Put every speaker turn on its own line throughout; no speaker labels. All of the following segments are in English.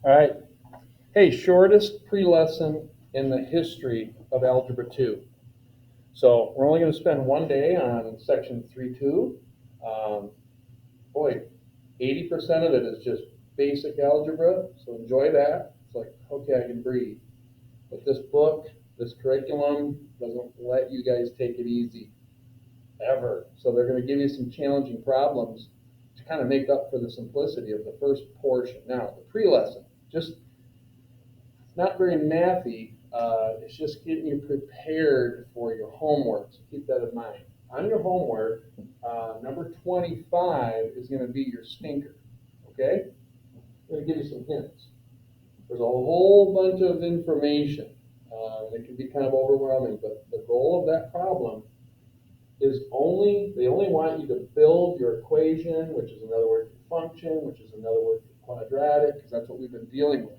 All right. Hey, shortest pre-lesson in the history of Algebra 2. So we're only going to spend one day on section 3.2. Um, boy, 80% of it is just basic algebra, so enjoy that. It's like, okay, I can breathe. But this book, this curriculum doesn't let you guys take it easy, ever. So they're going to give you some challenging problems to kind of make up for the simplicity of the first portion. Now, the pre-lesson, just not very mathy. It's just getting you prepared for your homework. So keep that in mind. On your homework, number 25 is going to be your stinker. Okay? I'm going to give you some hints. There's a whole bunch of information. It can be kind of overwhelming, but the goal of that problem is they only want you to build your equation, which is another word for function, which is another word for quadratic, because that's what we've been dealing with.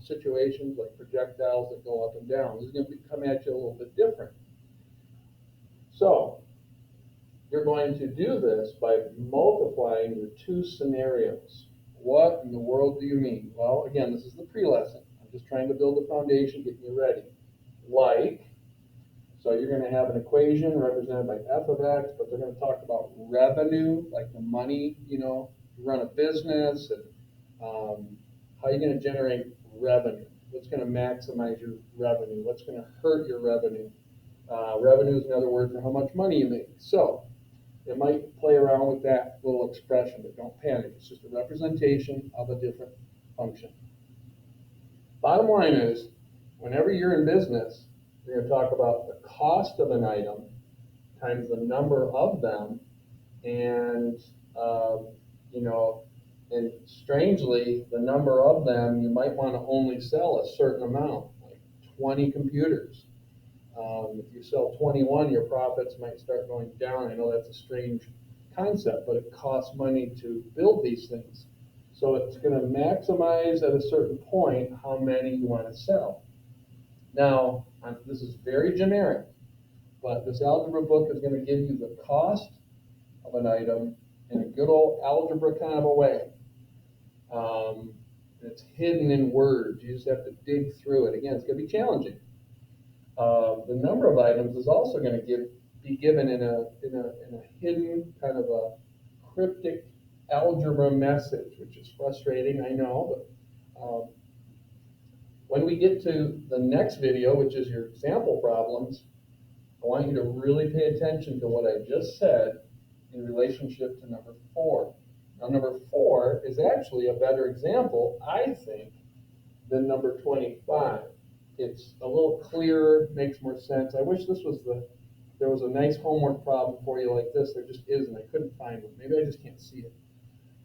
Situations like projectiles that go up and down. This is going to come at you a little bit different. So you're going to do this by multiplying your two scenarios. What in the world do you mean? Well, again, this is the pre-lesson. I'm just trying to build a foundation, getting you ready. So you're going to have an equation represented by f of x, but they're going to talk about revenue, like the money, you run a business, and how you're going to generate revenue. What's going to maximize your revenue? What's going to hurt your revenue? Revenue is another word for how much money you make. So it might play around with that little expression, but don't panic. It's just a representation of a different function. Bottom line is, whenever you're in business, you're going to talk about the cost of an item times the number of them, and you know, and strangely, the number of them, you might want to only sell a certain amount, like 20 computers. If you sell 21, your profits might start going down. I know that's a strange concept, but it costs money to build these things. So it's going to maximize at a certain point how many you want to sell. Now, this is very generic, but this algebra book is going to give you the cost of an item in a good old algebra kind of a way. It's hidden in words. You just have to dig through it. Again, it's going to be challenging. The number of items is also going to be given in a hidden kind of a cryptic algebra message, which is frustrating, I know, but when we get to the next video, which is your example problems, I want you to really pay attention to what I just said in relationship to number 4. Now, number 4 is actually a better example, I think, than number 25. It's a little clearer, makes more sense. I wish there was a nice homework problem for you like this. There just isn't. I couldn't find one. Maybe I just can't see it.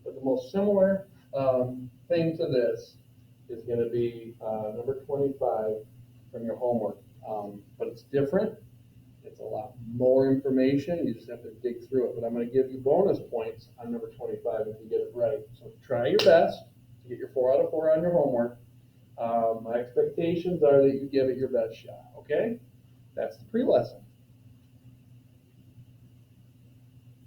But the most similar thing to this is going to be number 25 from your homework. But it's different. It's a lot more information. You just have to dig through it. But I'm going to give you bonus points on number 25 if you get it right. So try your best to get your 4 out of 4 on your homework. My expectations are that you give it your best shot, okay? That's the pre-lesson.